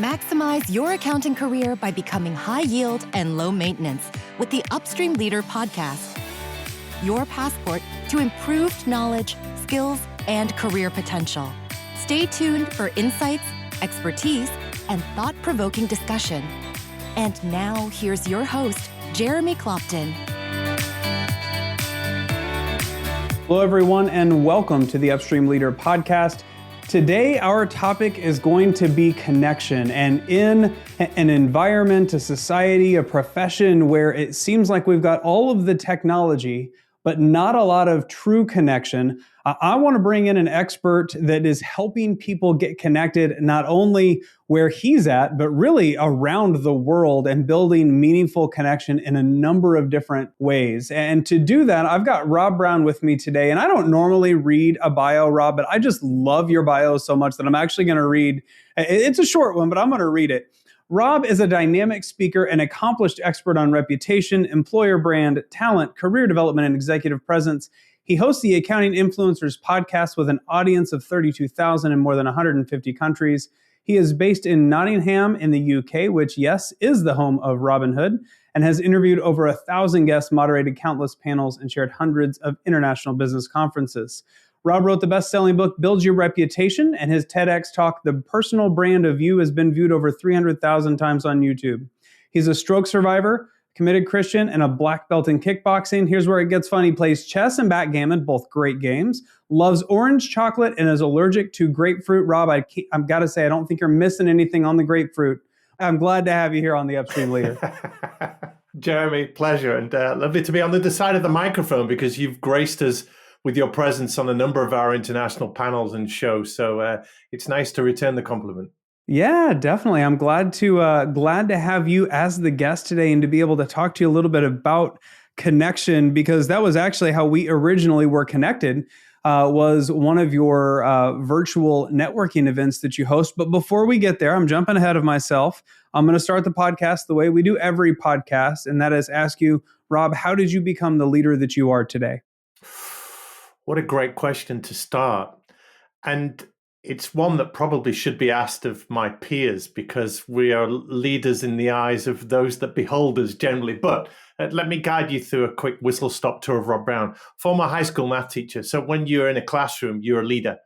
Maximize your accounting career by becoming high yield and low maintenance with the Upstream Leader podcast. Your passport to improved knowledge, skills, and career potential. Stay tuned for insights, expertise, and thought-provoking discussion. And now, here's your host, Jeremy Clopton. Hello, everyone, and welcome to the Upstream Leader podcast. Today, our topic is going to be connection, and in an environment, a society, a profession where it seems like we've got all of the technology, but not a lot of true connection, I want to bring in an expert that is helping people get connected not only where he's at, but really around the world and building meaningful connection in a number of different ways. And to do that, I've got Rob Brown with me today. And I don't normally read a bio, Rob, but I just love your bio so much that I'm actually going to read. It's a short one, but I'm going to read it. Rob is a dynamic speaker and accomplished expert on reputation, employer brand, talent, career development, and executive presence. He hosts the Accounting Influencers podcast with an audience of 32,000 in more than 150 countries. He is based in Nottingham in the UK, which, yes, is the home of Robin Hood, and has interviewed over 1,000 guests, moderated countless panels, and chaired hundreds of international business conferences. Rob wrote the best-selling book, Build Your Reputation, and his TEDx talk, The Personal Brand of You, has been viewed over 300,000 times on YouTube. He's a stroke survivor, committed Christian, and a black belt in kickboxing. Here's where it gets fun. He plays chess and backgammon, both great games, loves orange chocolate, and is allergic to grapefruit. Rob, I've got to say, I don't think you're missing anything on the grapefruit. I'm glad to have you here on the Upstream Leader. Jeremy, pleasure. And lovely to be on the other side of the microphone because you've graced us with your presence on a number of our international panels and shows. So it's nice to return the compliment. Yeah, definitely. I'm glad to have you as the guest today and to be able to talk to you a little bit about connection, because that was actually how we originally were connected, was one of your virtual networking events that you host. But before we get there, I'm jumping ahead of myself. I'm going to start the podcast the way we do every podcast, and that is ask you, Rob, how did you become the leader that you are today? What a great question to start. And it's one that probably should be asked of my peers because we are leaders in the eyes of those that behold us generally. But let me guide you through a quick whistle-stop tour of Rob Brown, former high school math teacher. So when you're in a classroom, you're a leader.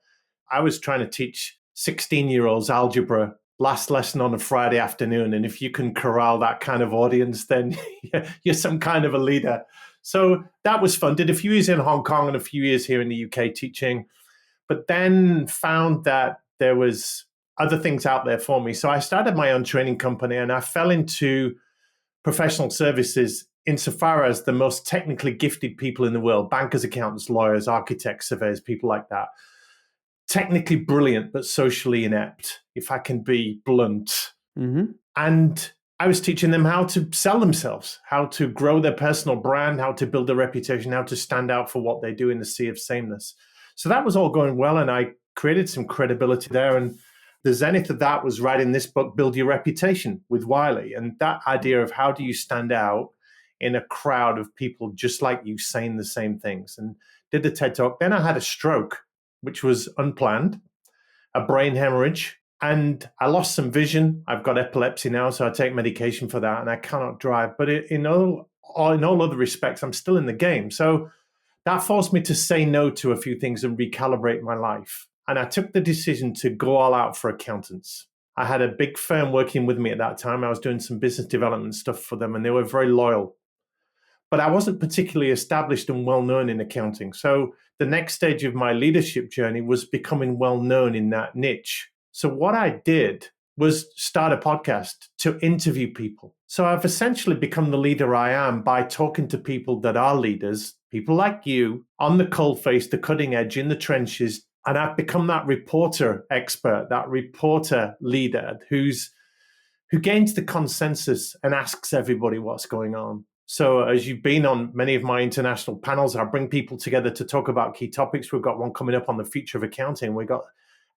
I was trying to teach 16-year-olds algebra last lesson on a Friday afternoon. And if you can corral that kind of audience, then you're some kind of a leader. So that was fun. Did a few years in Hong Kong and a few years here in the UK teaching, but then found that there was other things out there for me. So I started my own training company and I fell into professional services insofar as the most technically gifted people in the world, bankers, accountants, lawyers, architects, surveyors, people like that. Technically brilliant, but socially inept, if I can be blunt. Mm-hmm. And I was teaching them how to sell themselves, how to grow their personal brand, how to build a reputation, how to stand out for what they do in the sea of sameness. So that was all going well, and I created some credibility there. And the zenith of that was writing this book, Build Your Reputation, with Wiley. And that idea of how do you stand out in a crowd of people just like you saying the same things. And did the TED Talk. Then I had a stroke, which was unplanned, a brain hemorrhage, and I lost some vision. I've got epilepsy now, so I take medication for that, and I cannot drive. But in all other respects, I'm still in the game. So that forced me to say no to a few things and recalibrate my life. And I took the decision to go all out for accountants. I had a big firm working with me at that time. I was doing some business development stuff for them, and they were very loyal. But I wasn't particularly established and well-known in accounting. So the next stage of my leadership journey was becoming well-known in that niche. So what I did was start a podcast to interview people. So I've essentially become the leader I am by talking to people that are leaders, people like you, on the coalface, the cutting edge, in the trenches. And I've become that reporter expert, that reporter leader who gains the consensus and asks everybody what's going on. So as you've been on many of my international panels, I bring people together to talk about key topics. We've got one coming up on the future of accounting. We've got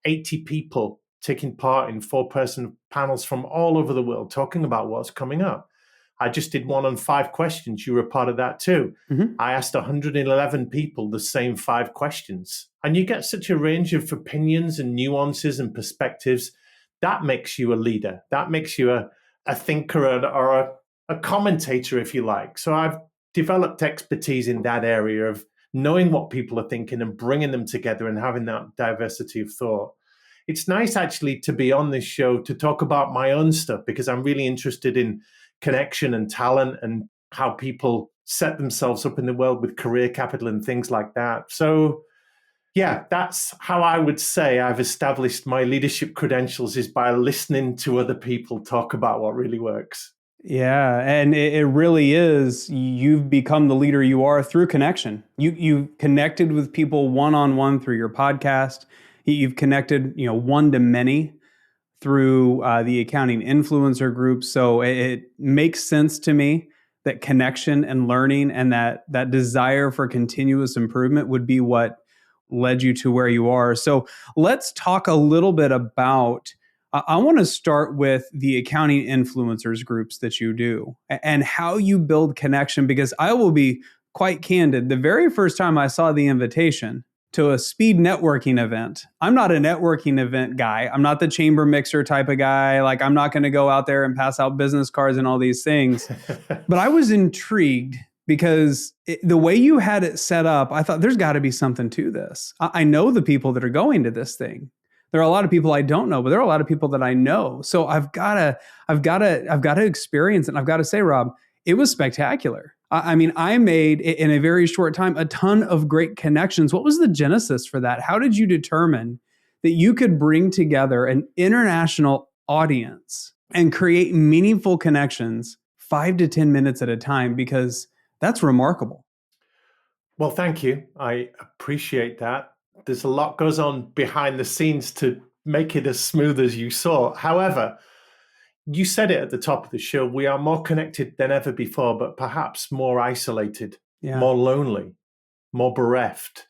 80 people taking part in 4-person panels from all over the world talking about what's coming up. I just did one on 5 questions. You were a part of that too. Mm-hmm. I asked 111 people the same 5 questions. And you get such a range of opinions and nuances and perspectives that makes you a leader. That makes you a thinker or a commentator, if you like. So I've developed expertise in that area of knowing what people are thinking and bringing them together and having that diversity of thought. It's nice actually to be on this show to talk about my own stuff, because I'm really interested in connection and talent and how people set themselves up in the world with career capital and things like that. So yeah, that's how I would say I've established my leadership credentials, is by listening to other people talk about what really works. Yeah, and it really is. You've become the leader you are through connection. You've connected with people one-on-one through your podcast. You've connected, one to many through the accounting influencer group. So it makes sense to me that connection and learning and that desire for continuous improvement would be what led you to where you are. So let's talk a little bit about, I want to start with the accounting influencers groups that you do and how you build connection, because I will be quite candid. The very first time I saw the invitation to a speed networking event, I'm not a networking event guy. I'm not the chamber mixer type of guy. Like, I'm not going to go out there and pass out business cards and all these things. But I was intrigued because the way you had it set up, I thought there's got to be something to this. I know the people that are going to this thing. There are a lot of people I don't know, but there are a lot of people that I know. So I've got to experience it. And I've got to say, Rob, it was spectacular. I mean, I made in a very short time a ton of great connections. What was the genesis for that? How did you determine that you could bring together an international audience and create meaningful connections 5 to 10 minutes at a time? Because that's remarkable. Well, thank you. I appreciate that. There's a lot goes on behind the scenes to make it as smooth as you saw. However, you said it at the top of the show, we are more connected than ever before, but perhaps more isolated, more lonely, more bereft.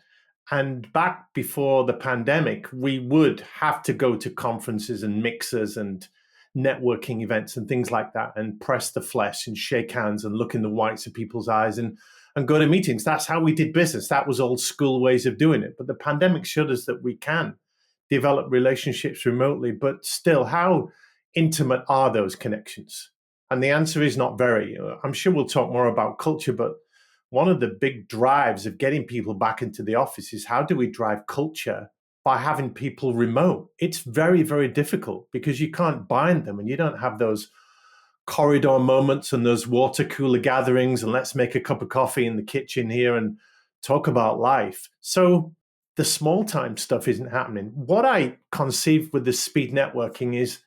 And back before the pandemic, we would have to go to conferences and mixers and networking events and things like that and press the flesh and shake hands and look in the whites of people's eyes and go to meetings. That's how we did business. That was old school ways of doing it. But the pandemic showed us that we can develop relationships remotely, but still, how intimate are those connections? And the answer is not very. I'm sure we'll talk more about culture, but one of the big drives of getting people back into the office is, how do we drive culture by having people remote? It's very, very difficult because you can't bind them and you don't have those corridor moments and those water cooler gatherings and let's make a cup of coffee in the kitchen here and talk about life. So the small time stuff isn't happening. What I conceive with the speed networking is,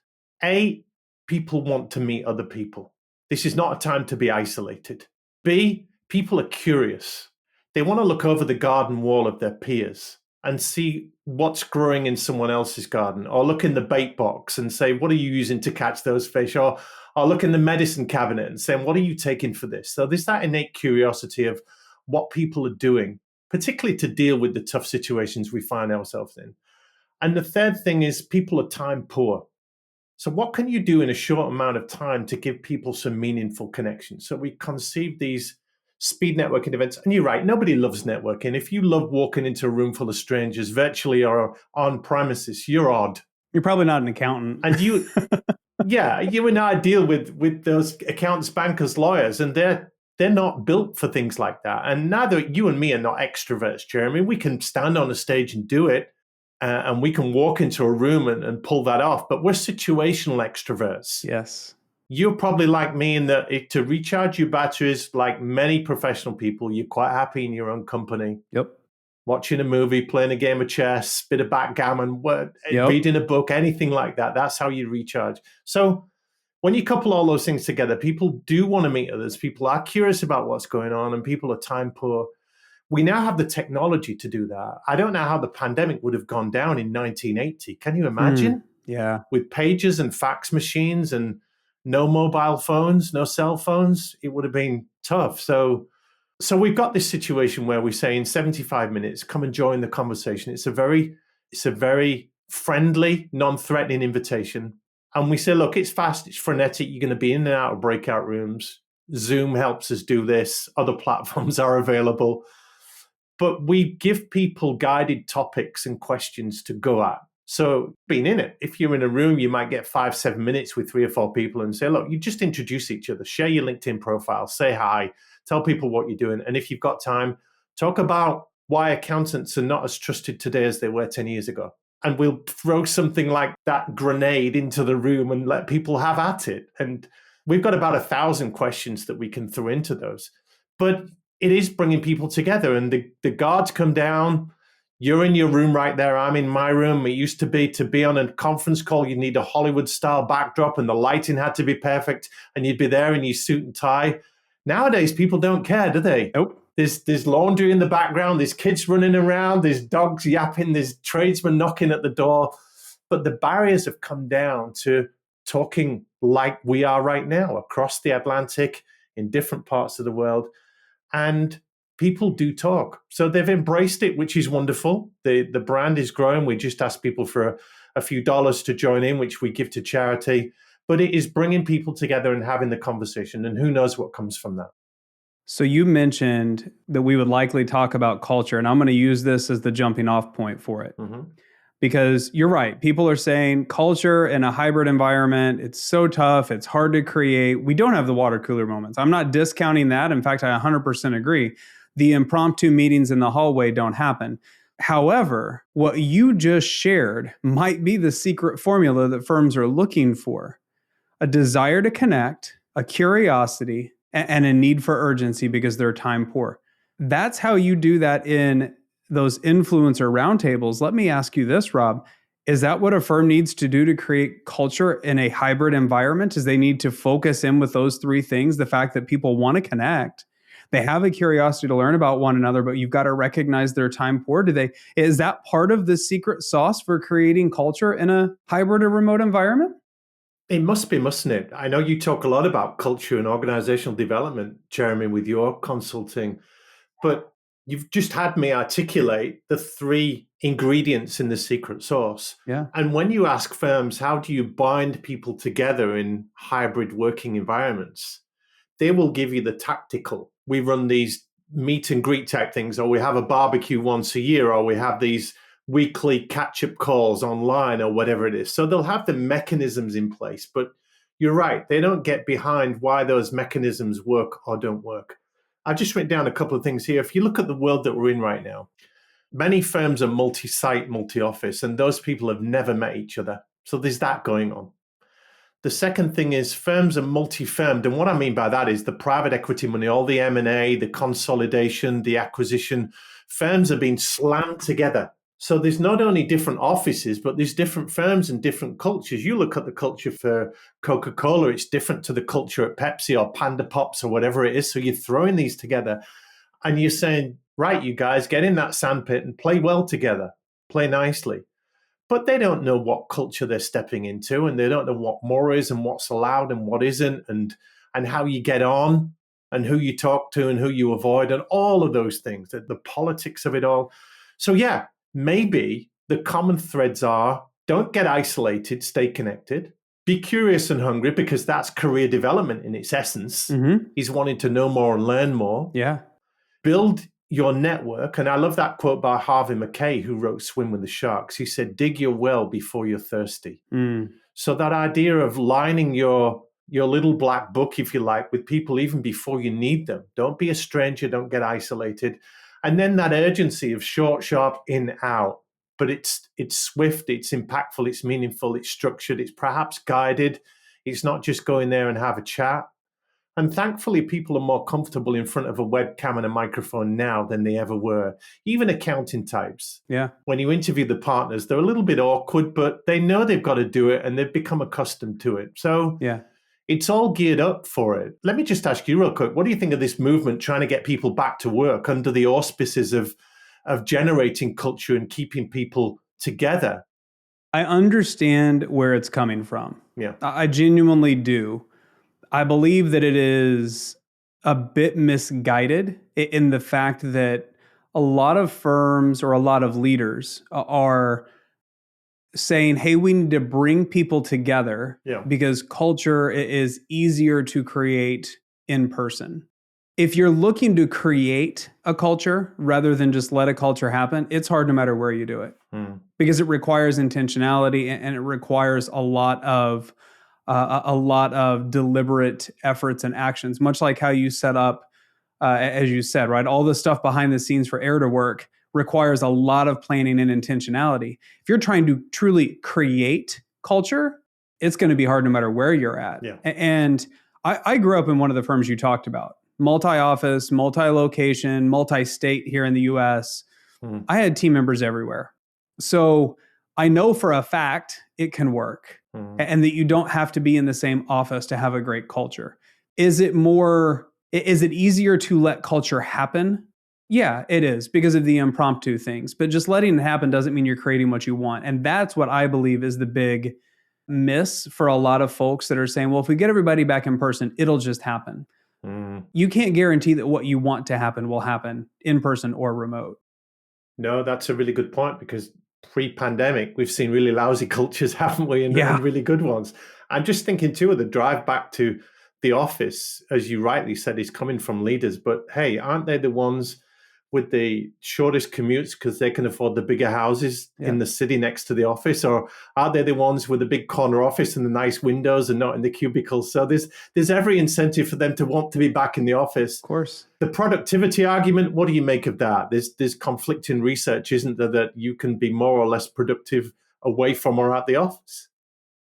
A, people want to meet other people. This is not a time to be isolated. B, people are curious. They want to look over the garden wall of their peers and see what's growing in someone else's garden, or look in the bait box and say, what are you using to catch those fish? Or look in the medicine cabinet and say, what are you taking for this? So there's that innate curiosity of what people are doing, particularly to deal with the tough situations we find ourselves in. And the third thing is, people are time poor. So what can you do in a short amount of time to give people some meaningful connections? So we conceive these speed networking events. And you're right, nobody loves networking. If you love walking into a room full of strangers, virtually or on premises, you're odd. You're probably not an accountant. And you, yeah, you and I deal with those accountants, bankers, lawyers, and they're not built for things like that. And neither you and me are not extroverts, Jeremy. We can stand on a stage and do it. And we can walk into a room and pull that off. But we're situational extroverts. Yes. You're probably like me in that to recharge your batteries, like many professional people, you're quite happy in your own company. Yep. Watching a movie, playing a game of chess, bit of backgammon, reading a book, anything like that. That's how you recharge. So when you couple all those things together, people do want to meet others. People are curious about what's going on, and people are time poor. We now have the technology to do that. I don't know how the pandemic would have gone down in 1980. Can you imagine? Yeah. With pagers and fax machines and no mobile phones, no cell phones, it would have been tough. So we've got this situation where we say in 75 minutes, come and join the conversation. It's a very friendly, non-threatening invitation. And we say, look, it's fast, it's frenetic. You're going to be in and out of breakout rooms. Zoom helps us do this. Other platforms are available. But we give people guided topics and questions to go at. So being in it, if you're in a room, you might get 5-7 minutes with 3 or 4 people and say, look, you just introduce each other, share your LinkedIn profile, say hi, tell people what you're doing. And if you've got time, talk about why accountants are not as trusted today as they were 10 years ago. And we'll throw something like that grenade into the room and let people have at it. And we've got about 1,000 questions that we can throw into those. But it is bringing people together, and the guards come down. You're in your room right there. I'm in my room. It used to be on a conference call, you'd need a Hollywood-style backdrop and the lighting had to be perfect, and you'd be there in your suit and tie. Nowadays, people don't care, do they? Nope. There's laundry in the background, there's kids running around, there's dogs yapping, there's tradesmen knocking at the door. But the barriers have come down to talking like we are right now across the Atlantic in different parts of the world. And people do talk. So they've embraced it, which is wonderful. The brand is growing. We just ask people for a few dollars to join in, which we give to charity. But it is bringing people together and having the conversation. And who knows what comes from that. So you mentioned that we would likely talk about culture, and I'm going to use this as the jumping off point for it. Mm-hmm. Because you're right. People are saying culture in a hybrid environment, it's so tough, it's hard to create. We don't have the water cooler moments. I'm not discounting that. In fact, I 100% agree. The impromptu meetings in the hallway don't happen. However, what you just shared might be the secret formula that firms are looking for. A desire to connect, a curiosity, and a need for urgency because they're time poor. That's how you do that in those influencer roundtables. Let me ask you this, Rob. Is that what a firm needs to do to create culture in a hybrid environment? Is they need to focus in with those 3 things? The fact that people want to connect, they have a curiosity to learn about one another, but you've got to recognize their time poor. Is that part of the secret sauce for creating culture in a hybrid or remote environment? It must be, mustn't it? I know you talk a lot about culture and organizational development, Jeremy, with your consulting, but you've just had me articulate the 3 ingredients in the secret sauce. Yeah. And when you ask firms, how do you bind people together in hybrid working environments? They will give you the tactical. We run these meet and greet type things, or we have a barbecue once a year, or we have these weekly catch-up calls online, or whatever it is. So they'll have the mechanisms in place, but you're right. They don't get behind why those mechanisms work or don't work. I've just written down a couple of things here. If you look at the world that we're in right now, many firms are multi-site, multi-office, and those people have never met each other. So there's that going on. The second thing is firms are multi-firmed. And what I mean by that is the private equity money, all the M&A, the consolidation, the acquisition, firms are being slammed together. So there's not only different offices, but there's different firms and different cultures. You look at the culture for Coca-Cola, it's different to the culture at Pepsi or Panda Pops or whatever it is. So you're throwing these together and you're saying, right, you guys, get in that sandpit and play well together, play nicely. But they don't know what culture they're stepping into, and they don't know what more is and what's allowed and what isn't, and how you get on and who you talk to and who you avoid and all of those things, the politics of it all. So yeah, maybe the common threads are don't get isolated, stay connected, be curious and hungry, because that's career development in its essence. Is wanting to know more and learn more. Yeah. Build your network. And I love that quote by Harvey Mackay, who wrote Swim with the Sharks. He said, dig your well before you're thirsty. So that idea of lining your little black book, if you like, with people even before you need them. Don't be a stranger. Don't get isolated. And then that urgency of short, sharp, in, out. But it's swift, it's impactful, it's meaningful, it's structured, it's perhaps guided. It's not just go in there and have a chat. And thankfully, people are more comfortable in front of a webcam and a microphone now than they ever were. Even accounting types. Yeah. When you interview the partners, they're a little bit awkward, but they know they've got to do it and they've become accustomed to it. So yeah, it's all geared up for it. Let me just ask you real quick, what do you think of this movement trying to get people back to work under the auspices of generating culture and keeping people together? I understand where it's coming from. Yeah. I genuinely do. I believe that it is a bit misguided in the fact that a lot of firms or a lot of leaders are saying, hey, we need to bring people together because culture is easier to create in person. if you're looking to create a culture rather than just let a culture happen, it's hard no matter where you do it because it requires intentionality and it requires a lot of deliberate efforts and actions, much like how you set up, as you said, right? All the stuff behind the scenes for air to work requires a lot of planning and intentionality. If you're trying to truly create culture, it's going to be hard no matter where you're at. Yeah. And I grew up in one of the firms you talked about, multi-office, multi-location, multi-state here in the US. I had team members everywhere. So I know for a fact it can work and that you don't have to be in the same office to have a great culture. Is it easier to let culture happen? Yeah, it is because of the impromptu things. But just letting it happen doesn't mean you're creating what you want. And that's what I believe is the big miss for a lot of folks that are saying, well, if we get everybody back in person, it'll just happen. You can't guarantee that what you want to happen will happen in person or remote. No, that's a really good point because pre-pandemic, we've seen really lousy cultures, haven't we? And really good ones. I'm just thinking too of the drive back to the office, as you rightly said, is coming from leaders. But hey, aren't they the ones with the shortest commutes because they can afford the bigger houses in the city next to the office? Or are they the ones with the big corner office and the nice windows and not in the cubicles? So there's every incentive for them to want to be back in the office. Of course. The productivity argument, what do you make of that? There's conflicting research, isn't there, that you can be more or less productive away from or at the office?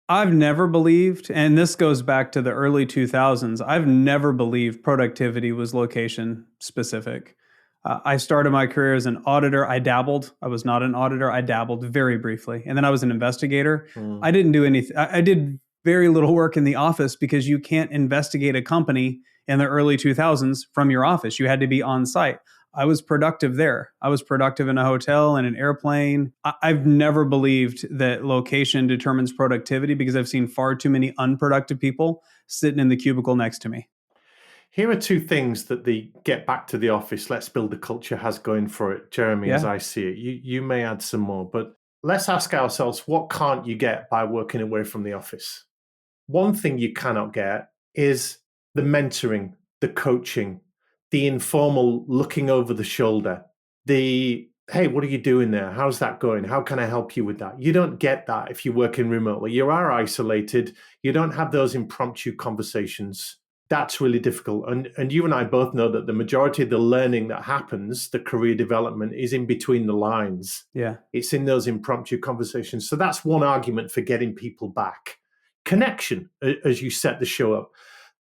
I've never believed, and this goes back to the early 2000s, I've never believed productivity was location specific. I started my career as an auditor. I dabbled. I was not an auditor. I dabbled very briefly. And then I was an investigator. I didn't do anything. I did very little work in the office because you can't investigate a company in the early 2000s from your office. You had to be on site. I was productive there. I was productive in a hotel and an airplane. I've never believed that location determines productivity because I've seen far too many unproductive people sitting in the cubicle next to me. Here are two things that the get back to the office, let's build the culture has going for it, Jeremy, as I see it. You may add some more, but let's ask ourselves, what can't you get by working away from the office? One thing you cannot get is the mentoring, the coaching, the informal looking over the shoulder, the, hey, what are you doing there? How's that going? How can I help you with that? You don't get that if you're working remotely. You are isolated. You don't have those impromptu conversations. That's really difficult. And you and I both know that the majority of the learning that happens, the career development, is in between the lines. Yeah. It's in those impromptu conversations. So that's one argument for getting people back. Connection, as you set the show up.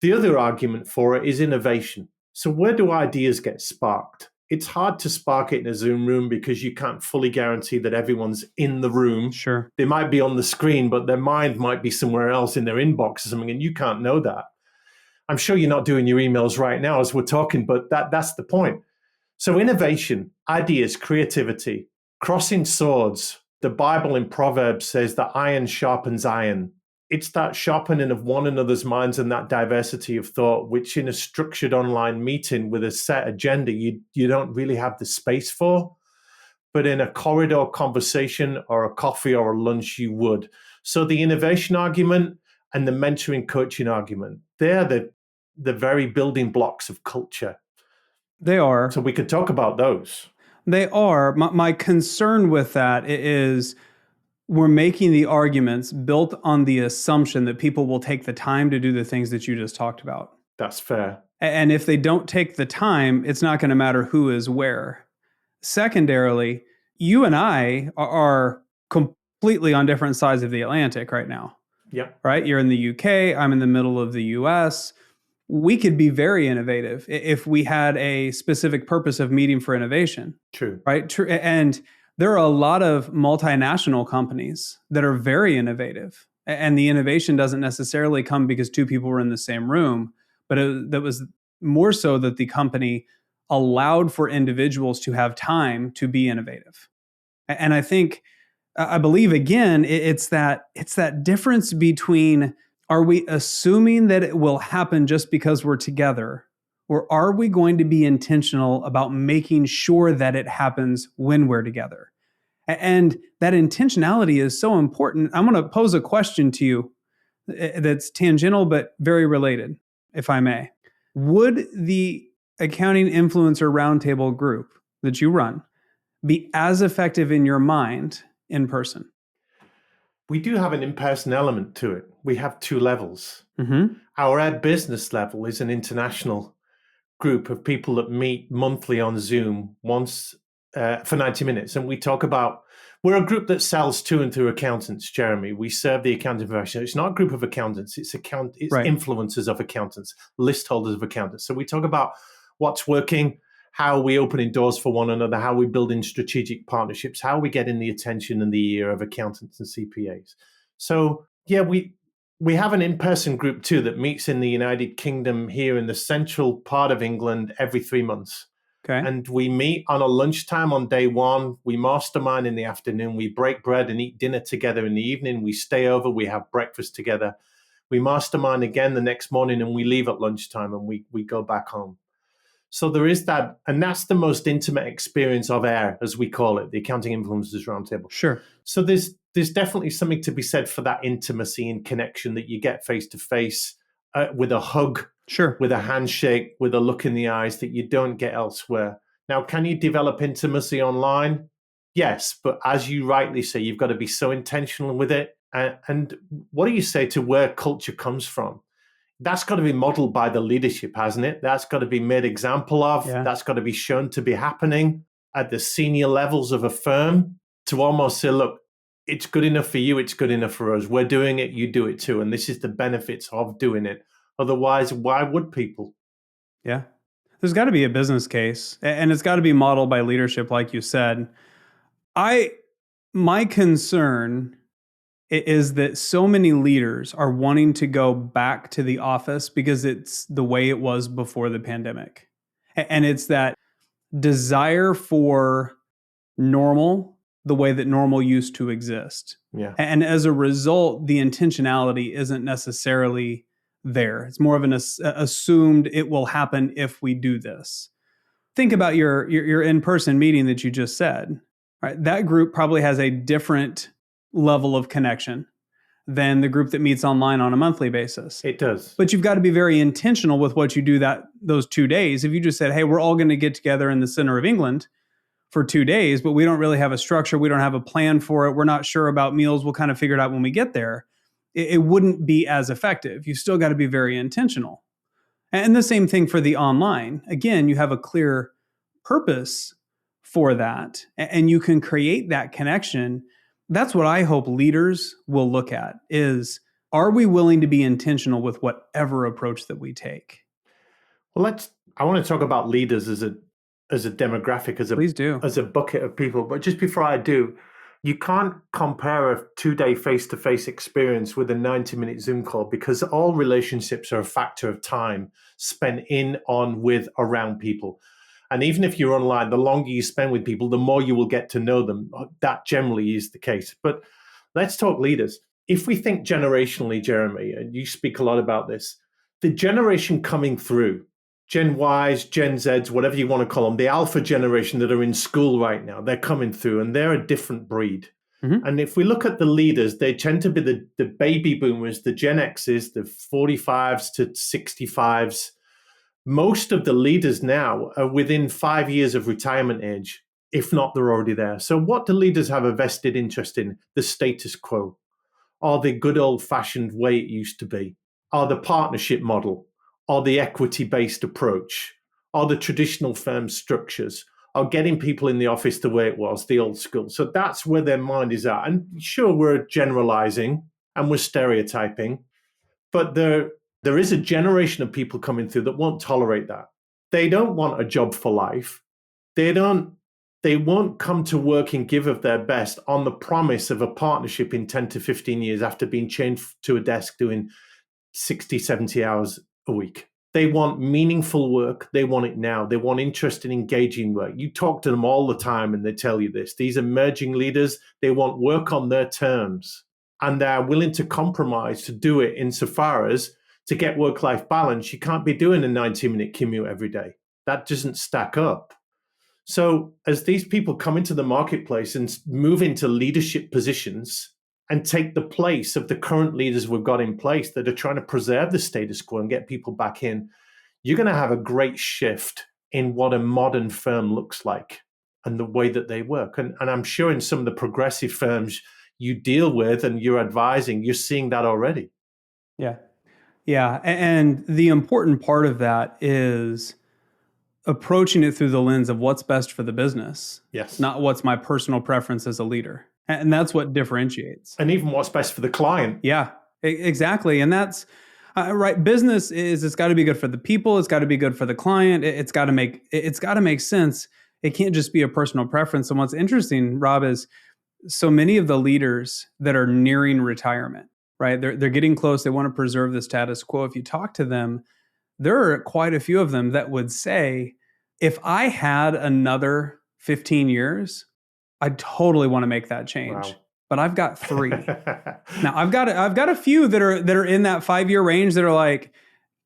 The other argument for it is innovation. So where do ideas get sparked? It's hard to spark it in a Zoom room because you can't fully guarantee that everyone's in the room. Sure. They might be on the screen, but their mind might be somewhere else in their inbox or something, and you can't know that. I'm sure you're not doing your emails right now as we're talking, but that's the point. So innovation, ideas, creativity, crossing swords. The Bible in Proverbs says that iron sharpens iron. It's that sharpening of one another's minds and that diversity of thought, which in a structured online meeting with a set agenda, you don't really have the space for. But in a corridor conversation or a coffee or a lunch, you would. So the innovation argument and the mentoring coaching argument, they're the very building blocks of culture. They are. So we could talk about those. They are. My concern with that is we're making the arguments built on the assumption that people will take the time to do the things that you just talked about. That's fair. And if they don't take the time, it's not going to matter who is where. Secondarily, you and I are completely on different sides of the Atlantic right now. Yeah. Right? You're in the UK. I'm in the middle of the US. We could be very innovative if we had a specific purpose of meeting for innovation. True. Right? True. And there are a lot of multinational companies that are very innovative. And the innovation doesn't necessarily come because two people were in the same room, but that was more so that the company allowed for individuals to have time to be innovative. And I believe, again, it's that difference between, are we assuming that it will happen just because we're together? Or are we going to be intentional about making sure that it happens when we're together? And that intentionality is so important. I'm going to pose a question to you that's tangential but very related, if I may. Would the Accounting Influencer Roundtable group that you run be as effective in your mind in person? We do have an in-person element to it. We have two levels. Our Ed Business level is an international group of people that meet monthly on Zoom once for 90 minutes. And we talk about, we're a group that sells to and through accountants, Jeremy. We serve the accounting profession. It's not a group of accountants. It's Right. influencers of accountants, list holders of accountants. So we talk about what's working, how we opening doors for one another, how we building strategic partnerships, how we getting the attention and the ear of accountants and CPAs. So yeah, we have an in-person group too that meets in the United Kingdom here in the central part of England every 3 months. Okay. And we meet on a lunchtime on day one. We mastermind in the afternoon. We break bread and eat dinner together in the evening. We stay over. We have breakfast together. We mastermind again the next morning and we leave at lunchtime and we go back home. So there is that. And that's the most intimate experience of AIR, as we call it, the Accounting Influencers Roundtable. Sure. So there's definitely something to be said for that intimacy and connection that you get face to face with a hug, Sure. with a handshake, with a look in the eyes that you don't get elsewhere. Now, can you develop intimacy online? Yes, but as you rightly say, you've got to be so intentional with it. And what do you say to where culture comes from? That's got to be modeled by the leadership, hasn't it? That's got to be made example of. Yeah. That's got to be shown to be happening at the senior levels of a firm to almost say, look, it's good enough for you. It's good enough for us. We're doing it. You do it too. And this is the benefits of doing it. Otherwise, why would people? Yeah. There's got to be a business case, and it's got to be modeled by leadership, like you said. My concern is that so many leaders are wanting to go back to the office because it's the way it was before the pandemic. And it's that desire for normal, the way that normal used to exist. Yeah. And as a result, the intentionality isn't necessarily there. It's more of an assumed it will happen if we do this. Think about your in-person meeting that you just said. Right? That group probably has a different level of connection than the group that meets online on a monthly basis. It does. But you've got to be very intentional with what you do those 2 days. If you just said, hey, we're all going to get together in the center of England for 2 days, but we don't really have a structure, we don't have a plan for it, we're not sure about meals, we'll kind of figure it out when we get there, it wouldn't be as effective. You've still got to be very intentional. And the same thing for the online. Again, you have a clear purpose for that, and you can create that connection. That's what I hope leaders will look at is, are we willing to be intentional with whatever approach that we take? Well, I want to talk about leaders as a demographic, Please do. as a bucket of people. But just before I do, you can't compare a 2-day face-to-face experience with a 90-minute Zoom call, because all relationships are a factor of time spent in, on, with, around people. And even if you're online, the longer you spend with people, the more you will get to know them. That generally is the case. But let's talk leaders. If we think generationally, Jeremy, and you speak a lot about this, the generation coming through, Gen Ys, Gen Zs, whatever you want to call them, the alpha generation that are in school right now, they're coming through and they're a different breed. Mm-hmm. And if we look at the leaders, they tend to be the baby boomers, the Gen Xs, the 45s to 65s. Most of the leaders now are within 5 years of retirement age, if not they're already there. So what do leaders have a vested interest in? The status quo, or the good old-fashioned way it used to be, or the partnership model, or the equity-based approach, or the traditional firm structures, or getting people in the office the way it was, the old school. So that's where their mind is at. And sure, we're generalizing and we're stereotyping, but there is a generation of people coming through that won't tolerate that. They don't want a job for life. They won't come to work and give of their best on the promise of a partnership in 10 to 15 years after being chained to a desk doing 60, 70 hours a week. They want meaningful work. They want it now. They want interesting, engaging work. You talk to them all the time and they tell you this. These emerging leaders, they want work on their terms, and they're willing to compromise to do it insofar as to get work-life balance. You can't be doing a 90-minute commute every day. That doesn't stack up. So as these people come into the marketplace and move into leadership positions and take the place of the current leaders we've got in place that are trying to preserve the status quo and get people back in, you're going to have a great shift in what a modern firm looks like and the way that they work. And I'm sure in some of the progressive firms you deal with and you're advising, you're seeing that already. Yeah. Yeah. And the important part of that is approaching it through the lens of what's best for the business. Yes. Not what's my personal preference as a leader. And that's what differentiates. And even what's best for the client. Yeah, exactly. And that's right. Business is, it's got to be good for the people. It's got to be good for the client. It's got to make sense. It can't just be a personal preference. And what's interesting, Rob, is so many of the leaders that are nearing retirement, right? They're getting close. They want to preserve the status quo. If you talk to them, there are quite a few of them that would say, if I had another 15 years, I totally want to make that change. Wow. But I've got 3. Now I've got a few that are in that 5-year range that are like,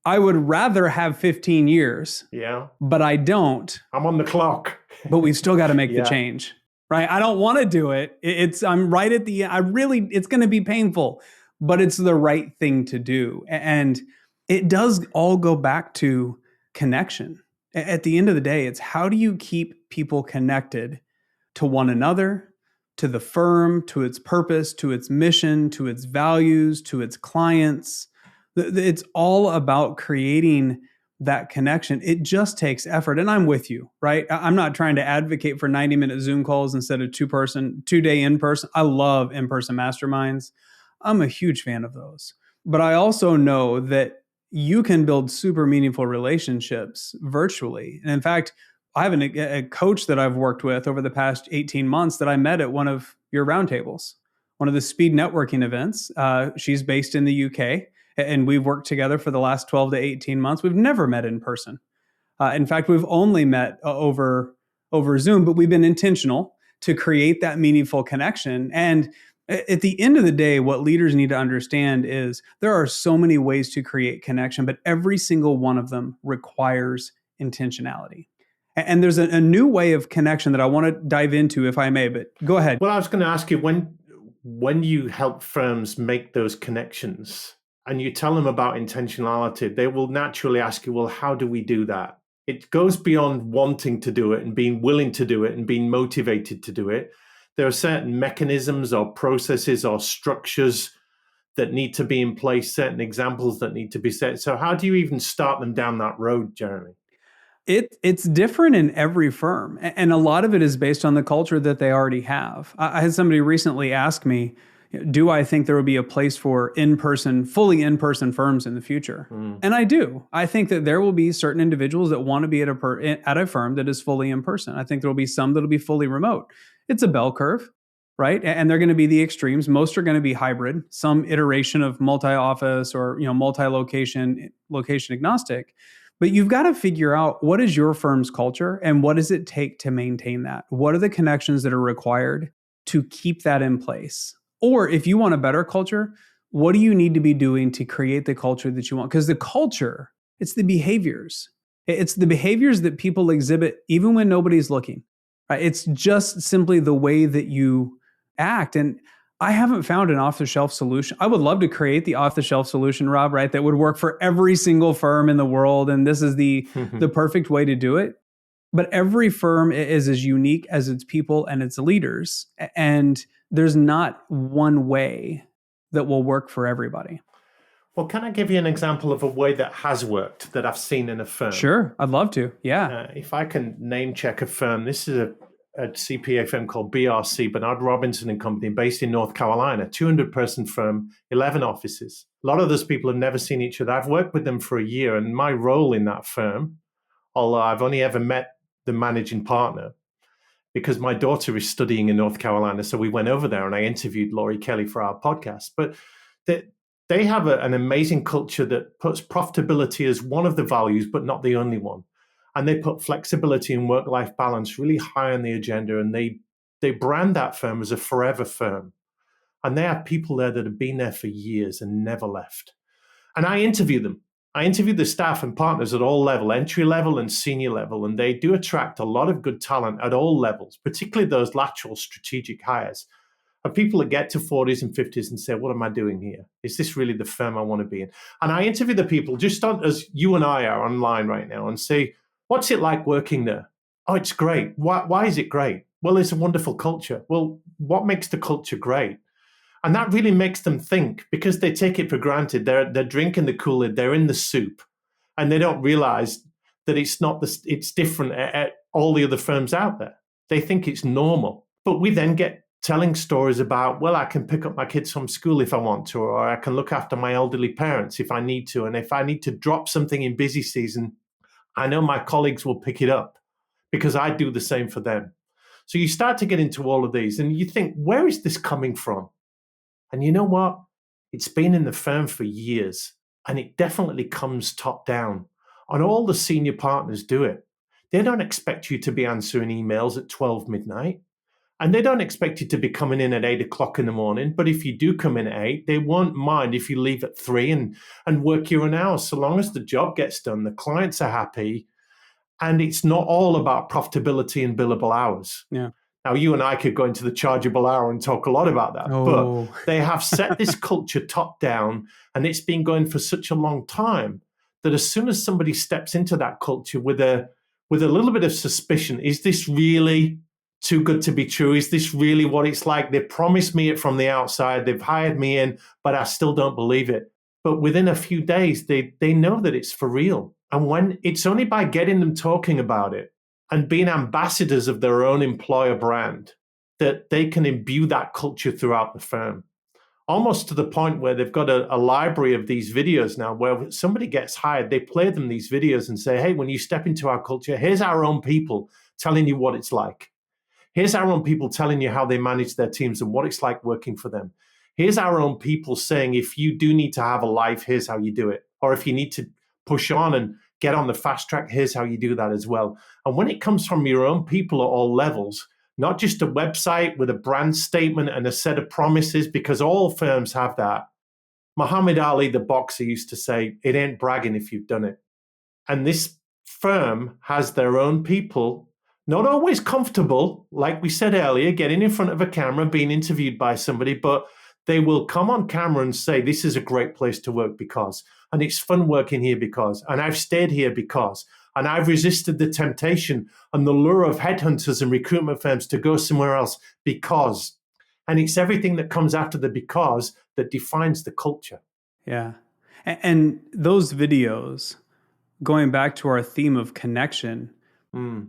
I would rather have 15 years. Yeah. But I don't. I'm on the clock. But we've still got to make Yeah. the change. Right? I don't want to do it. I'm right at the end. It's going to be painful, but it's the right thing to do. And it does all go back to connection. At the end of the day, it's how do you keep people connected to one another, to the firm, to its purpose, to its mission, to its values, to its clients. It's all about creating that connection. It just takes effort. And I'm with you, right? I'm not trying to advocate for 90-minute Zoom calls instead of 2-day in-person. I love in-person masterminds. I'm a huge fan of those. But I also know that you can build super meaningful relationships virtually. And in fact, I have a coach that I've worked with over the past 18 months that I met at one of your roundtables, one of the speed networking events. She's based in the UK, and we've worked together for the last 12 to 18 months. We've never met in person. In fact, we've only met over Zoom, but we've been intentional to create that meaningful connection. And at the end of the day, what leaders need to understand is there are so many ways to create connection, but every single one of them requires intentionality. And there's a new way of connection that I want to dive into, if I may, but go ahead. Well, I was going to ask you, when you help firms make those connections and you tell them about intentionality, they will naturally ask you, well, how do we do that? It goes beyond wanting to do it and being willing to do it and being motivated to do it. There are certain mechanisms or processes or structures that need to be in place, certain examples that need to be set. So how do you even start them down that road, Jeremy? It's different in every firm. And a lot of it is based on the culture that they already have. I had somebody recently ask me, do I think there will be a place for fully in-person firms in the future? And I do. I think that there will be certain individuals that want to be at a firm that is fully in person. I think there will be some that will be fully remote. It's a bell curve, right? And they're going to be the extremes. Most are going to be hybrid, some iteration of multi-office or multi-location, location agnostic. But you've got to figure out, what is your firm's culture and what does it take to maintain that? What are the connections that are required to keep that in place? Or if you want a better culture, what do you need to be doing to create the culture that you want? Because the culture, it's the behaviors. It's the behaviors that people exhibit even when nobody's looking. Right? It's just simply the way that you act. And I haven't found an off-the-shelf solution. I would love to create the off-the-shelf solution, Rob, right? That would work for every single firm in the world. And this is the perfect way to do it. But every firm is as unique as its people and its leaders. And there's not one way that will work for everybody. Well, can I give you an example of a way that has worked that I've seen in a firm? Sure, I'd love to. Yeah. If I can name check a firm, this is a CPA firm called BRC, Bernard Robinson and Company, based in North Carolina, 200-person firm, 11 offices. A lot of those people have never seen each other. I've worked with them for a year, and my role in that firm, although I've only ever met the managing partner, because my daughter is studying in North Carolina, so we went over there and I interviewed Laurie Kelly for our podcast. But they have an amazing culture that puts profitability as one of the values, but not the only one. And they put flexibility and work-life balance really high on the agenda. And they brand that firm as a forever firm. And they have people there that have been there for years and never left. And I interview them. I interview the staff and partners at all levels, entry level and senior level. And they do attract a lot of good talent at all levels, particularly those lateral strategic hires. of people that get to 40s and 50s and say, what am I doing here? Is this really the firm I want to be in? And I interview the people just as you and I are online right now and say, what's it like working there? Oh, it's great. Why is it great? Well, it's a wonderful culture. Well, what makes the culture great? And that really makes them think, because they take it for granted. They're drinking the Kool-Aid, they're in the soup, and they don't realize that it's different at all the other firms out there. They think it's normal. But we then get telling stories about, well, I can pick up my kids from school if I want to, or I can look after my elderly parents if I need to. And if I need to drop something in busy season, I know my colleagues will pick it up because I do the same for them. So you start to get into all of these and you think, where is this coming from? And you know what? It's been in the firm for years, and it definitely comes top down. And all the senior partners do it. They don't expect you to be answering emails at 12 midnight. And they don't expect you to be coming in at 8 o'clock in the morning. But if you do come in at 8, they won't mind if you leave at 3 and work your own hours. So long as the job gets done, the clients are happy. And it's not all about profitability and billable hours. Yeah. Now, you and I could go into the chargeable hour and talk a lot about that. Oh. But they have set this culture top down, and it's been going for such a long time that as soon as somebody steps into that culture with a little bit of suspicion, is this really too good to be true? Is this really what it's like? They promised me it from the outside. They've hired me in, but I still don't believe it. But within a few days, they know that it's for real. And when it's only by getting them talking about it and being ambassadors of their own employer brand that they can imbue that culture throughout the firm. Almost to the point where they've got a library of these videos now where somebody gets hired, they play them these videos and say, hey, when you step into our culture, here's our own people telling you what it's like. Here's our own people telling you how they manage their teams and what it's like working for them. Here's our own people saying, if you do need to have a life, here's how you do it. Or if you need to push on and get on the fast track, here's how you do that as well. And when it comes from your own people at all levels, not just a website with a brand statement and a set of promises, because all firms have that. Muhammad Ali, the boxer, used to say, it ain't bragging if you've done it. And this firm has their own people, not always comfortable, like we said earlier, getting in front of a camera, being interviewed by somebody, but they will come on camera and say, this is a great place to work because, and it's fun working here because, and I've stayed here because, and I've resisted the temptation and the lure of headhunters and recruitment firms to go somewhere else because. And it's everything that comes after the because that defines the culture. Yeah. And those videos, going back to our theme of connection,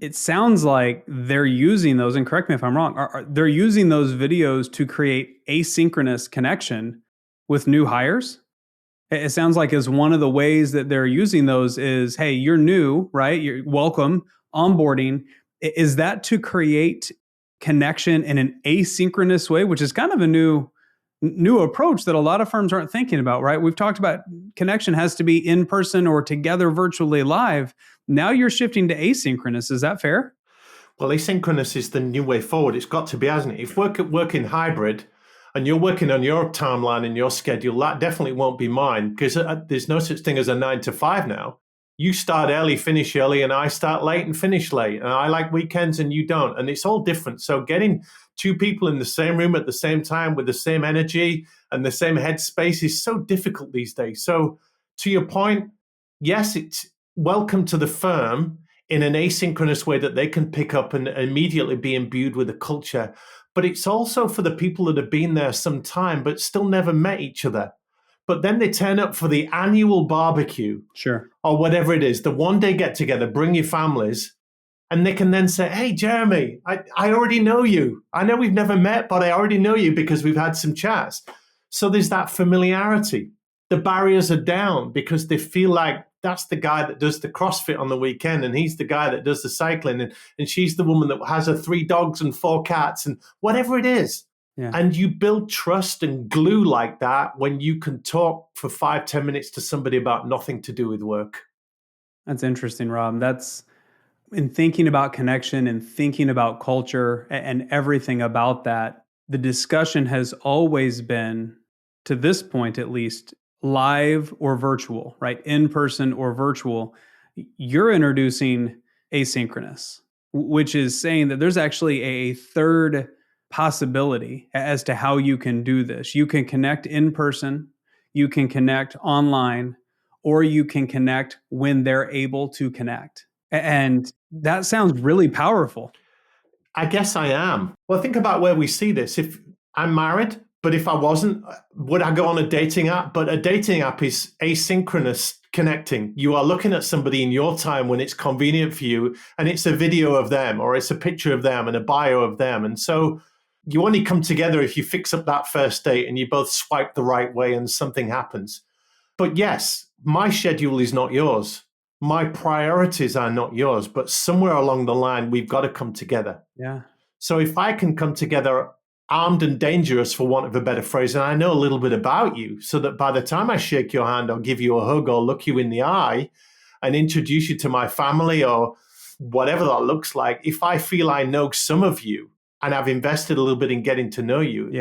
it sounds like they're using those, and correct me if I'm wrong, they're using those videos to create asynchronous connection with new hires? It sounds like as one of the ways that they're using those is, hey, you're new, right? You're welcome, onboarding. Is that to create connection in an asynchronous way, which is kind of a new approach that a lot of firms aren't thinking about, right? We've talked about connection has to be in person or together virtually live. Now you're shifting to asynchronous. Is that fair? Well, asynchronous is the new way forward. It's got to be, hasn't it? If working hybrid and you're working on your timeline and your schedule, that definitely won't be mine because there's no such thing as a 9 to 5 now. You start early, finish early, and I start late and finish late. And I like weekends and you don't. And it's all different. So getting two people in the same room at the same time with the same energy and the same headspace is so difficult these days. So to your point, yes, it's welcome to the firm in an asynchronous way that they can pick up and immediately be imbued with the culture. But it's also for the people that have been there some time but still never met each other. But then they turn up for the annual barbecue, sure, or whatever it is, the one-day get-together, bring your families, and they can then say, hey, Jeremy, I already know you. I know we've never met, but I already know you because we've had some chats. So there's that familiarity. The barriers are down because they feel like that's the guy that does the CrossFit on the weekend, and he's the guy that does the cycling, and she's the woman that has her 3 dogs and 4 cats, and whatever it is. Yeah. And you build trust and glue like that when you can talk for 5-10 minutes to somebody about nothing to do with work. That's interesting, Rob. That's in thinking about connection and thinking about culture and everything about that. The discussion has always been, to this point at least, live or virtual, right? In person or virtual. You're introducing asynchronous, which is saying that there's actually a third possibility as to how you can do this. You can connect in person, you can connect online, or you can connect when they're able to connect. And that sounds really powerful. I guess I am. Well, think about where we see this. If I'm married, but if I wasn't, would I go on a dating app? But a dating app is asynchronous connecting. You are looking at somebody in your time when it's convenient for you, and it's a video of them, or it's a picture of them and a bio of them. And so you only come together if you fix up that first date and you both swipe the right way and something happens. But yes, my schedule is not yours. My priorities are not yours, but somewhere along the line, we've got to come together. Yeah. So if I can come together armed and dangerous, for want of a better phrase, and I know a little bit about you, so that by the time I shake your hand or give you a hug or look you in the eye and introduce you to my family or whatever that looks like, if I feel I know some of you and I've invested a little bit in getting to know you,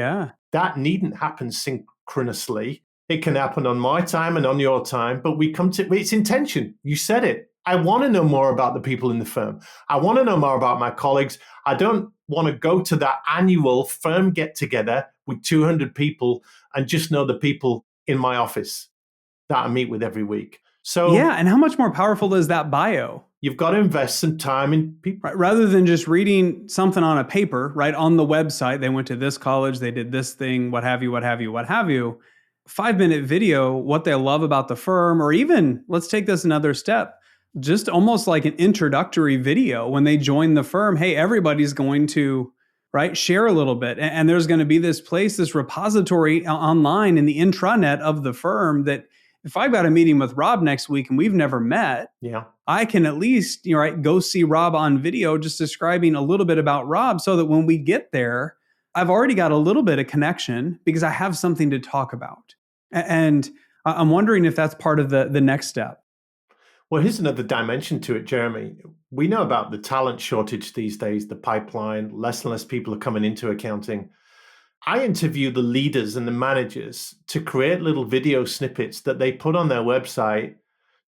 that needn't happen synchronously. It can happen on my time and on your time, but we come to, it's intention. You said it. I want to know more about the people in the firm. I want to know more about my colleagues. I don't want to go to that annual firm get together with 200 people and just know the people in my office that I meet with every week. So yeah, and how much more powerful is that bio? You've got to invest some time in people. Right, rather than just reading something on a paper, right, on the website, they went to this college, they did this thing, what have you, what have you, what have you. 5-minute video, what they love about the firm, or even, let's take this another step, just almost like an introductory video when they join the firm. Hey, everybody's going to, right, share a little bit. And there's going to be this place, this repository online in the intranet of the firm that if I've got a meeting with Rob next week and we've never met, I can at least, go see Rob on video, just describing a little bit about Rob, so that when we get there, I've already got a little bit of connection because I have something to talk about. And I'm wondering if that's part of the next step. Well, here's another dimension to it, Jeremy. We know about the talent shortage these days, the pipeline, less and less people are coming into accounting. I interview the leaders and the managers to create little video snippets that they put on their website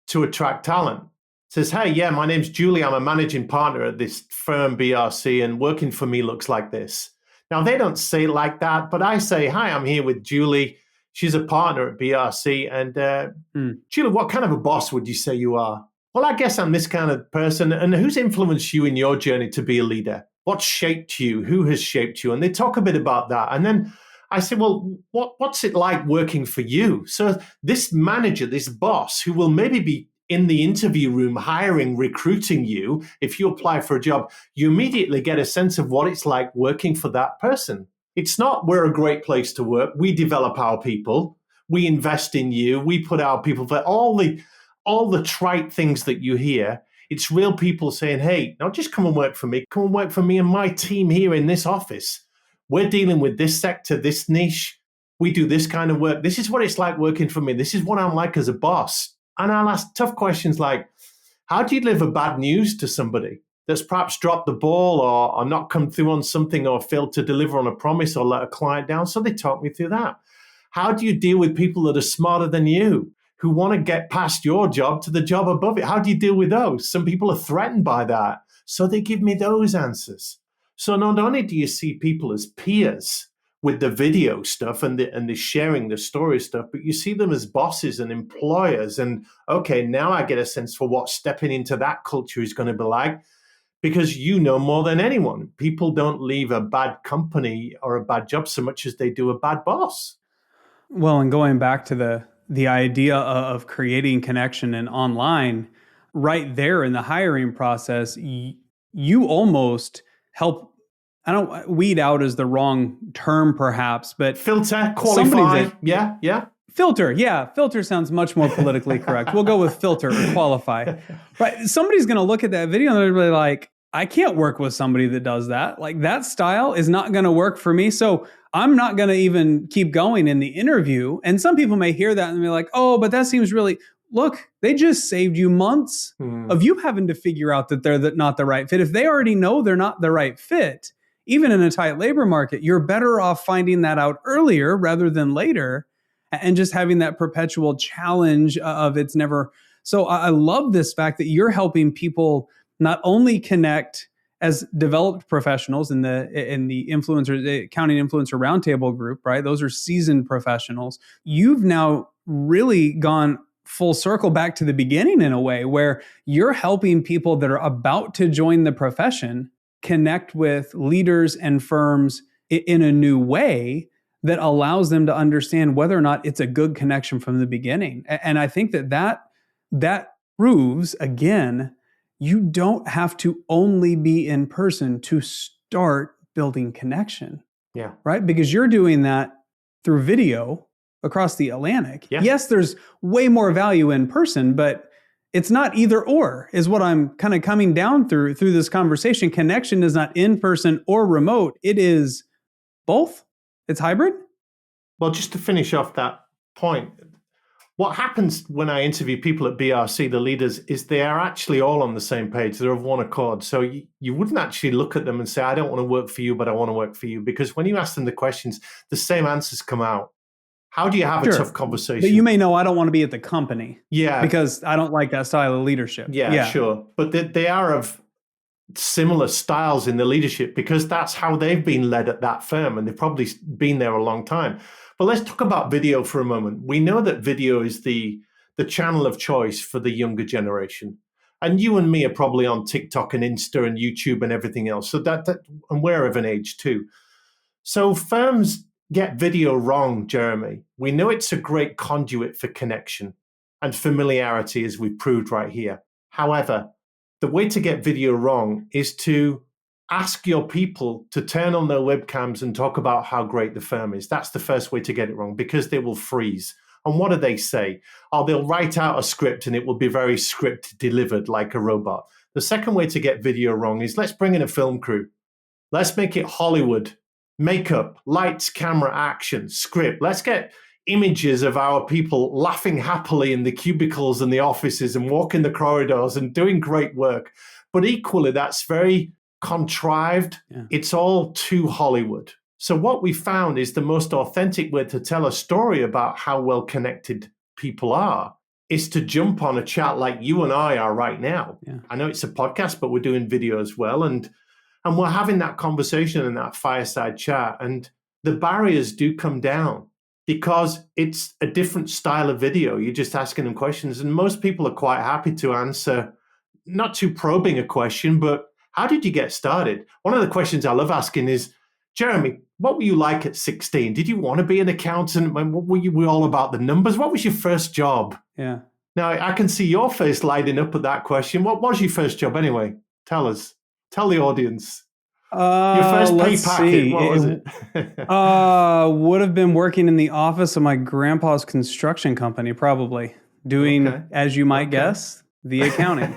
to attract talent. It says, hey, yeah, my name's Julie. I'm a managing partner at this firm BRC, and working for me looks like this. Now, they don't say it like that, but I say, hi, I'm here with Julie. She's a partner at BRC. And Julie, what kind of a boss would you say you are? Well, I guess I'm this kind of person. And who's influenced you in your journey to be a leader? What shaped you? Who has shaped you? And they talk a bit about that. And then I say, well, what's it like working for you? So this manager, this boss, who will maybe be in the interview room hiring, recruiting you, if you apply for a job, you immediately get a sense of what it's like working for that person. It's not, we're a great place to work. We develop our people. We invest in you. We put our people for all the trite things that you hear. It's real people saying, hey, not just come and work for me. Come and work for me and my team here in this office. We're dealing with this sector, this niche. We do this kind of work. This is what it's like working for me. This is what I'm like as a boss. And I'll ask tough questions like, how do you deliver bad news to somebody that's perhaps dropped the ball or not come through on something or failed to deliver on a promise or let a client down? So they talk me through that. How do you deal with people that are smarter than you, who want to get past your job to the job above it? How do you deal with those? Some people are threatened by that. So they give me those answers. So not only do you see people as peers with the video stuff and the sharing the story stuff, but you see them as bosses and employers. And okay, now I get a sense for what stepping into that culture is going to be like, because you know more than anyone. People don't leave a bad company or a bad job so much as they do a bad boss. Well, and going back to the idea of creating connection and online, right there in the hiring process, you almost help. I don't, weed out is the wrong term perhaps, but filter, qualify. Filter sounds much more politically correct. We'll go with filter or qualify. Right. Somebody's going to look at that video and they're really like, I can't work with somebody that does that. Like, that style is not going to work for me. So I'm not going to even keep going in the interview. And some people may hear that and be like, oh, but that seems really, look, they just saved you months of you having to figure out that they're not the right fit. If they already know they're not the right fit, even in a tight labor market, you're better off finding that out earlier rather than later, and just having that perpetual challenge of it's never. So I love this fact that you're helping people not only connect as developed professionals in the accounting influencer roundtable group, right? Those are seasoned professionals. You've now really gone full circle back to the beginning in a way where you're helping people that are about to join the profession connect with leaders and firms in a new way that allows them to understand whether or not it's a good connection from the beginning. And I think that proves, again, you don't have to only be in person to start building connection. Yeah. Right? Because you're doing that through video across the Atlantic. Yeah. Yes, there's way more value in person, but it's not either or, is what I'm kind of coming down through this conversation. Connection is not in person or remote. It is both. It's hybrid. Well, just to finish off that point, what happens when I interview people at BRC, the leaders, is they are actually all on the same page. They're of one accord. So you wouldn't actually look at them and say, I don't want to work for you, but I want to work for you. Because when you ask them the questions, the same answers come out. How do you have a tough conversation? But you may know, I don't want to be at the company. Yeah. Because I don't like that style of leadership. Yeah. Sure. But they are of similar styles in the leadership because that's how they've been led at that firm, and they've probably been there a long time. But let's talk about video for a moment. We know that video is the channel of choice for the younger generation. And you and me are probably on TikTok and Insta and YouTube and everything else. So and we're of an age too. So firms get video wrong, Jeremy. We know it's a great conduit for connection and familiarity, as we've proved right here. However, the way to get video wrong is to ask your people to turn on their webcams and talk about how great the firm is. That's the first way to get it wrong, because they will freeze. And what do they say? Oh, they'll write out a script and it will be very script delivered like a robot. The second way to get video wrong is let's bring in a film crew. Let's make it Hollywood. Makeup, lights, camera, action, script. Let's get images of our people laughing happily in the cubicles and the offices and walking the corridors and doing great work. But equally, that's very contrived. Yeah. It's all too Hollywood. So what we found is the most authentic way to tell a story about how well connected people are is to jump on a chat like you and I are right now. Yeah. I know it's a podcast, but we're doing video as well. And we're having that conversation and that fireside chat. And the barriers do come down because it's a different style of video. You're just asking them questions. And most people are quite happy to answer, not too probing a question, but how did you get started? One of the questions I love asking is, Jeremy, what were you like at 16? Did you want to be an accountant? Were you all about the numbers? What was your first job? Yeah. Now, I can see your face lighting up at that question. What was your first job anyway? Tell us. Tell the audience. Your first pay packet, what was it? Would have been working in the office of my grandpa's construction company, probably. Doing, as you might guess, the accounting.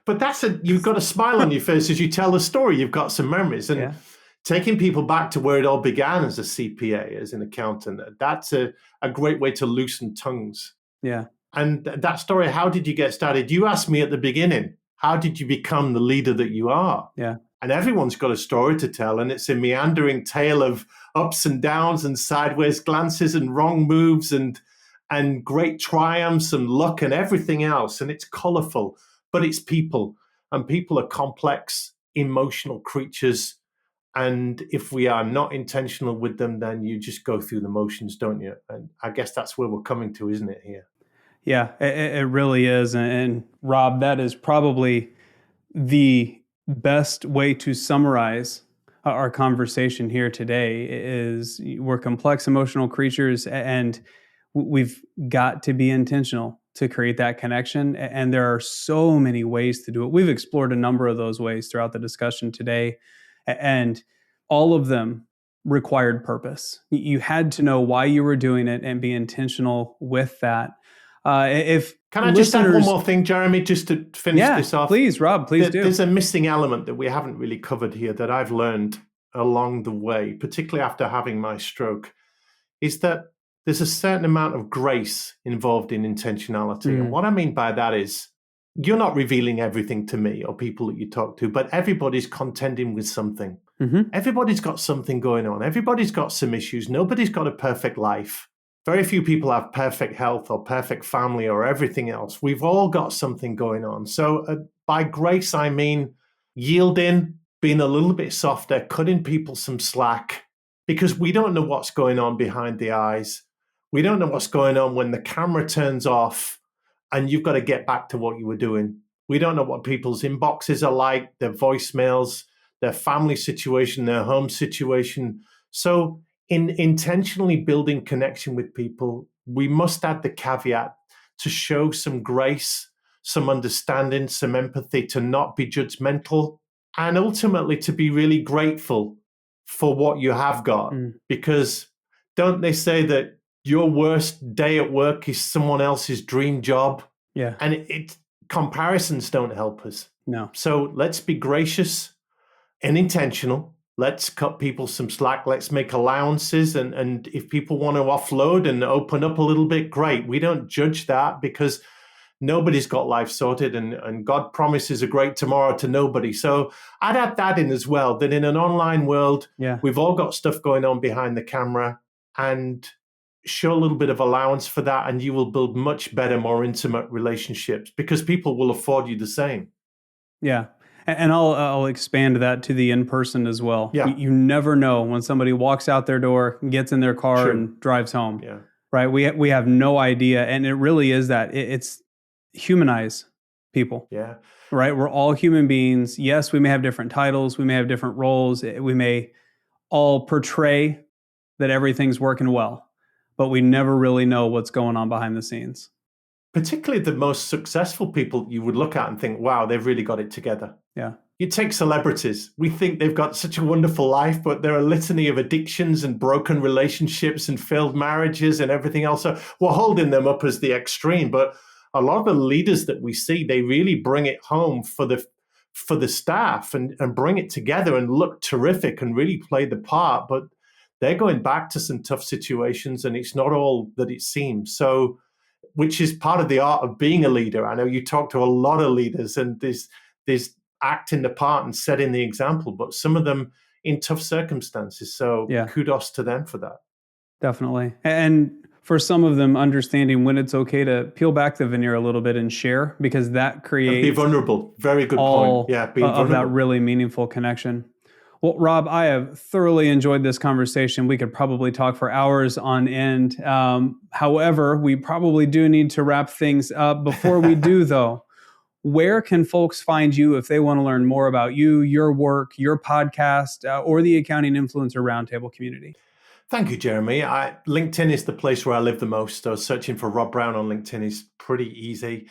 But you've got a smile on your face as you tell the story. You've got some memories. And taking people back to where it all began as a CPA, as an accountant, that's a great way to loosen tongues. Yeah. And that story, how did you get started? You asked me at the beginning, how did you become the leader that you are? Yeah. And everyone's got a story to tell, and it's a meandering tale of ups and downs and sideways glances and wrong moves and great triumphs and luck and everything else. And it's colorful, but it's people. And people are complex, emotional creatures. And if we are not intentional with them, then you just go through the motions, don't you? And I guess that's where we're coming to, isn't it, here? Yeah, it really is. And Rob, that is probably the best way to summarize our conversation here today. Is we're complex emotional creatures, and we've got to be intentional to create that connection. And there are so many ways to do it. We've explored a number of those ways throughout the discussion today, and all of them required purpose. You had to know why you were doing it and be intentional with that. Can I just add one more thing, Jeremy, just to finish this off? Please, Rob, please do. There's a missing element that we haven't really covered here that I've learned along the way, particularly after having my stroke, is that there's a certain amount of grace involved in intentionality. And what I mean by that is you're not revealing everything to me or people that you talk to, but everybody's contending with something. Mm-hmm. Everybody's got something going on. Everybody's got some issues. Nobody's got a perfect life. Very few people have perfect health or perfect family or everything else. We've all got something going on. So by grace, I mean yielding, being a little bit softer, cutting people some slack, because we don't know what's going on behind the eyes. We don't know what's going on when the camera turns off and you've got to get back to what you were doing. We don't know what people's inboxes are like, their voicemails, their family situation, their home situation. So in intentionally building connection with people, we must add the caveat to show some grace, some understanding, some empathy, to not be judgmental, and ultimately to be really grateful for what you have got. Because don't they say that your worst day at work is someone else's dream job? Yeah. And comparisons don't help us. No. So let's be gracious and intentional. Let's cut people some slack. Let's make allowances. And if people want to offload and open up a little bit, great. We don't judge that, because nobody's got life sorted, and God promises a great tomorrow to nobody. So I'd add that in as well, that in an online world, we've all got stuff going on behind the camera, and show a little bit of allowance for that, and you will build much better, more intimate relationships, because people will afford you the same. Yeah. And I'll expand that to the in-person as well. Yeah. You never know when somebody walks out their door, gets in their car, True. and drives home. Yeah. Right? We have no idea, and it really is that. It's humanize people. Yeah. Right? We're all human beings. Yes, we may have different titles, we may have different roles, we may all portray that everything's working well, but we never really know what's going on behind the scenes. Particularly the most successful people you would look at and think, wow, they've really got it together. Yeah. You take celebrities. We think they've got such a wonderful life, but there are a litany of addictions and broken relationships and failed marriages and everything else. So we're holding them up as the extreme. But a lot of the leaders that we see, they really bring it home for the staff and bring it together and look terrific and really play the part. But they're going back to some tough situations, and it's not all that it seems. So, which is part of the art of being a leader. I know you talk to a lot of leaders, and there's acting the part and setting the example, but some of them in tough circumstances. So kudos to them for that. Definitely. And for some of them, understanding when it's okay to peel back the veneer a little bit and share, because that creates... And be vulnerable. Very good point. Yeah, being vulnerable. Of that really meaningful connection. Well, Rob, I have thoroughly enjoyed this conversation. We could probably talk for hours on end. However, we probably do need to wrap things up. Before we do, though, where can folks find you if they want to learn more about you, your work, your podcast, or the Accounting Influencer Roundtable community? Thank you, Jeremy. LinkedIn is the place where I live the most. So searching for Rob Brown on LinkedIn is pretty easy.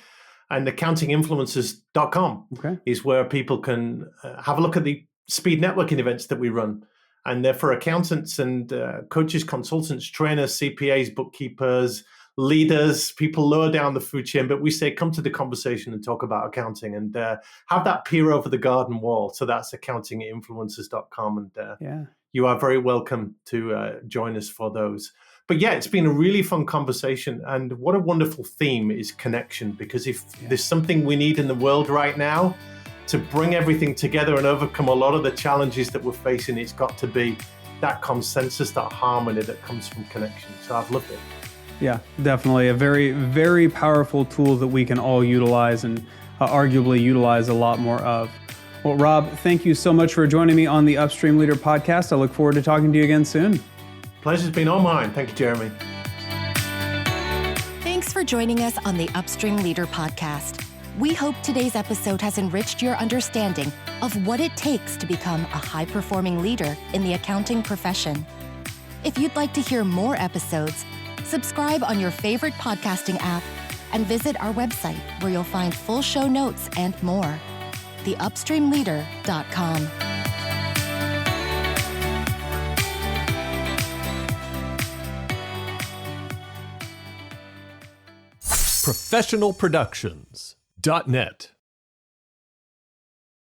And accountinginfluencers.com is where people can have a look at the speed networking events that we run. And they're for accountants and coaches, consultants, trainers, CPAs, bookkeepers, leaders, people lower down the food chain. But we say, come to the conversation and talk about accounting, and have that peer over the garden wall. So that's accountinginfluencers.com. And you are very welcome to join us for those. But yeah, it's been a really fun conversation. And what a wonderful theme is connection. Because if there's something we need in the world right now to bring everything together and overcome a lot of the challenges that we're facing, it's got to be that consensus, that harmony that comes from connection. So I've loved it. Yeah, definitely. A very, very powerful tool that we can all utilize, and arguably utilize a lot more of. Well, Rob, thank you so much for joining me on the Upstream Leader podcast. I look forward to talking to you again soon. Pleasure's been all mine. Thank you, Jeremy. Thanks for joining us on the Upstream Leader podcast. We hope today's episode has enriched your understanding of what it takes to become a high-performing leader in the accounting profession. If you'd like to hear more episodes, subscribe on your favorite podcasting app and visit our website, where you'll find full show notes and more. theupstreamleader.com. professionalproductions.net